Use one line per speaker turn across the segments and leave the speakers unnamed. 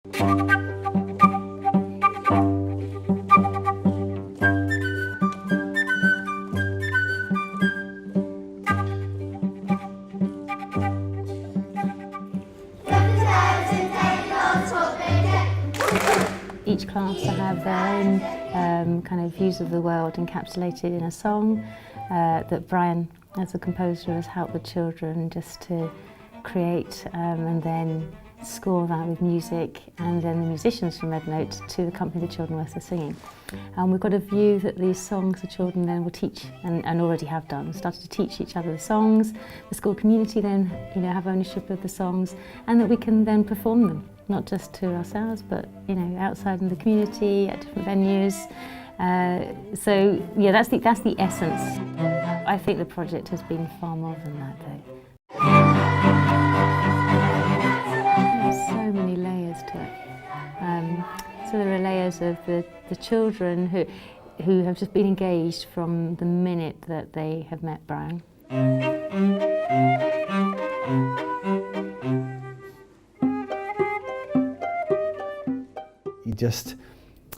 Each class will have their own kind of views of the world encapsulated in a song that Brian, as a composer, has helped the children just to create and then score that with music, and then the musicians from Red Note to accompany the children whilst they're singing. And we've got a view that these songs the children then will teach, and already have done, started to teach each other the songs. The school community then have ownership of the songs, and that we can then perform them, not just to ourselves, but outside in the community, at different venues. So yeah, that's the essence. I think the project has been far more than that, though. There's so many layers to it. So there are layers of the children who have just been engaged from the minute that they have met Brian.
You just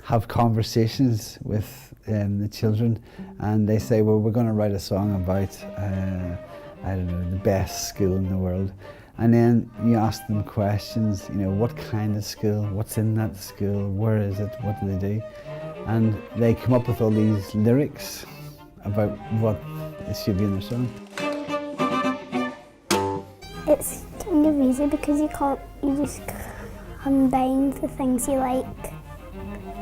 have conversations with the children, and they say, well, we're going to write a song about, I don't know, the best school in the world. And then you ask them questions, what kind of school, what's in that school, where is it, what do they do? And they come up with all these lyrics about what it should be in their song.
It's kind of easy because you just combine the things you like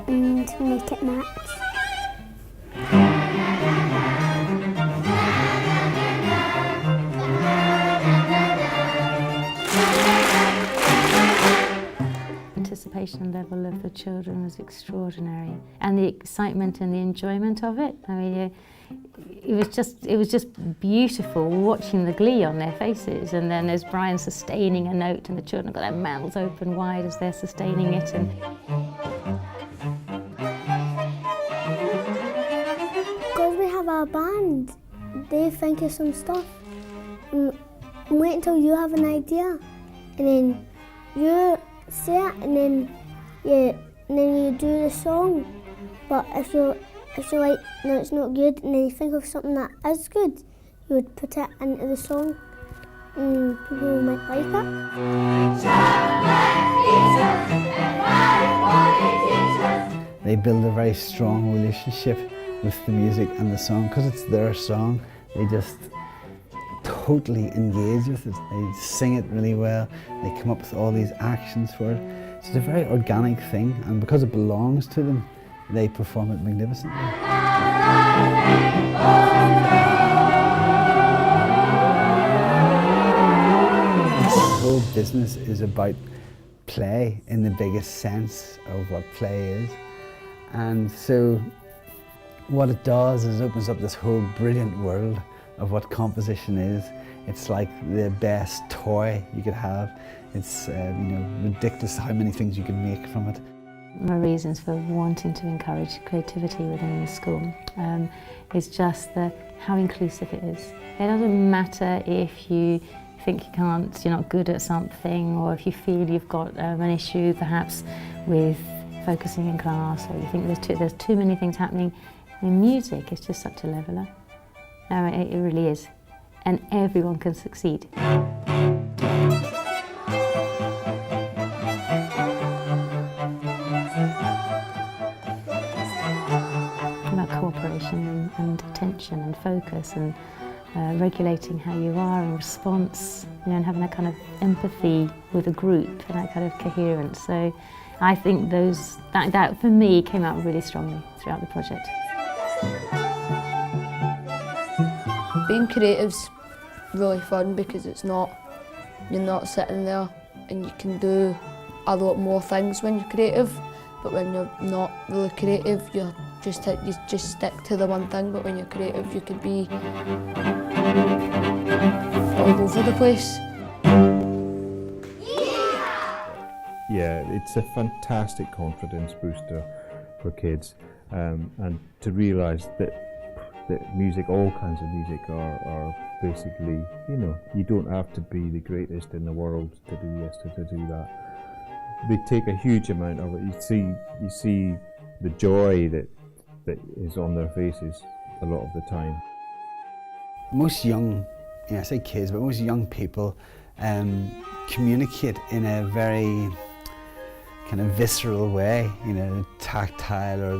and make it match.
Participation level of the children was extraordinary, and the excitement and the enjoyment of it. I mean, it was just beautiful watching the glee on their faces, and then there's Brian sustaining a note, and the children got their mouths open wide as they're sustaining it. And
because we have our band, they think of some stuff, and wait until you have an idea, and then you say it, and then you do the song. But if you're like, no, it's not good, and then you think of something that is good, you would put it into the song, and people might like
it. They build a very strong relationship with the music and the song, because it's their song. They just totally engage with it. They sing it really well. They come up with all these actions for it. So it's a very organic thing, and because it belongs to them, they perform it magnificently. The whole business is about play in the biggest sense of what play is. And so what it does is it opens up this whole brilliant world of what composition is. It's like the best toy you could have. It's ridiculous how many things you can make from it.
My reasons for wanting to encourage creativity within the school is just how inclusive it is. It doesn't matter if you think you can't, you're not good at something, or if you feel you've got an issue perhaps with focusing in class, or you think there's too many things happening. In music, it's just such a leveller. No, it really is, and everyone can succeed. About cooperation and attention and focus, and regulating how you are in response, and having that kind of empathy with a group and that kind of coherence. So I think that for me came out really strongly throughout the project.
Being creative's really fun because you're not sitting there, and you can do a lot more things when you're creative. But when you're not really creative, you just stick to the one thing. But when you're creative, you could be all over the place.
Yeah, it's a fantastic confidence booster for kids, and to realise that music, all kinds of music, are basically, you don't have to be the greatest in the world to do this, to do that. they take a huge amount of it. You see the joy that is on their faces a lot of the time.
Most young, I say kids, but most young people communicate in a very kind of visceral way, tactile, or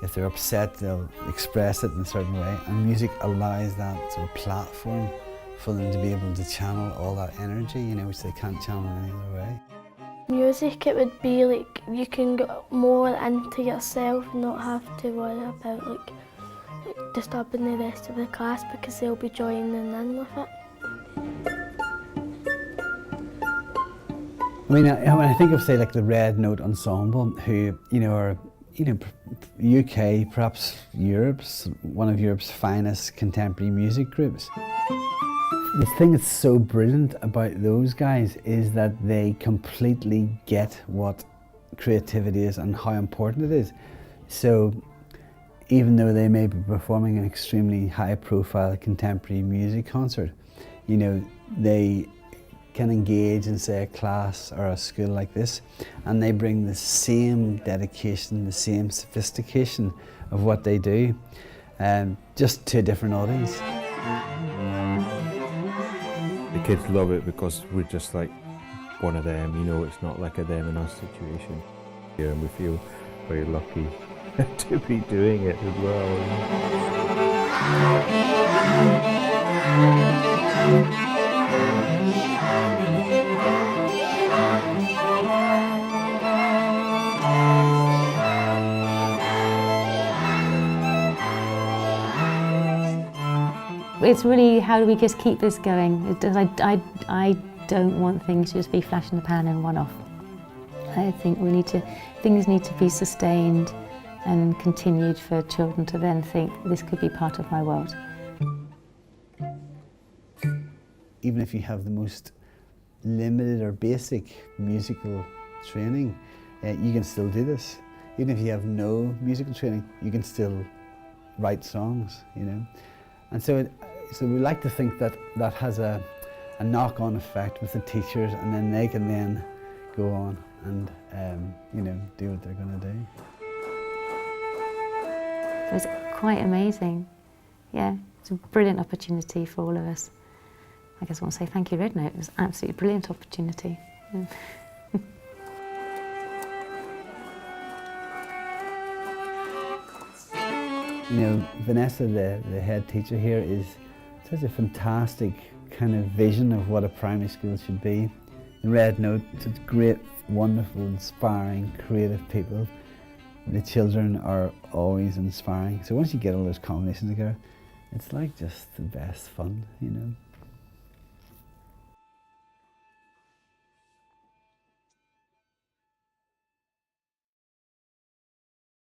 if they're upset, they'll express it in a certain way, and music allows that sort of platform for them to be able to channel all that energy, which they can't channel in any other way.
Music, it would be like you can get more into yourself and not have to worry about like disturbing the rest of the class because they'll be joining in with it.
I mean, when I think of, say, like the Red Note Ensemble, who, are, UK, perhaps one of Europe's finest contemporary music groups. The thing that's so brilliant about those guys is that they completely get what creativity is and how important it is. So even though they may be performing an extremely high-profile contemporary music concert, they can engage in, say, a class or a school like this, and they bring the same dedication, the same sophistication of what they do, just to a different audience.
The kids love it because we're just like one of them, it's not like a them and us situation. And we feel very lucky to be doing it as well.
It's really, how do we just keep this going? I don't want things to just be flash in the pan and one off. I think things need to be sustained and continued for children to then think, this could be part of my world.
Even if you have the most limited or basic musical training, you can still do this. Even if you have no musical training, you can still write songs, And so we like to think that that has a knock-on effect with the teachers, and then they can then go on and do what they're going to do.
It was quite amazing. Yeah, it's a brilliant opportunity for all of us. I guess I want to say thank you, Red Note. It was an absolutely brilliant opportunity. Yeah.
Vanessa, the head teacher here, is such a fantastic kind of vision of what a primary school should be. The Red Note, such great, wonderful, inspiring, creative people. The children are always inspiring. So once you get all those combinations together, it's like just the best fun,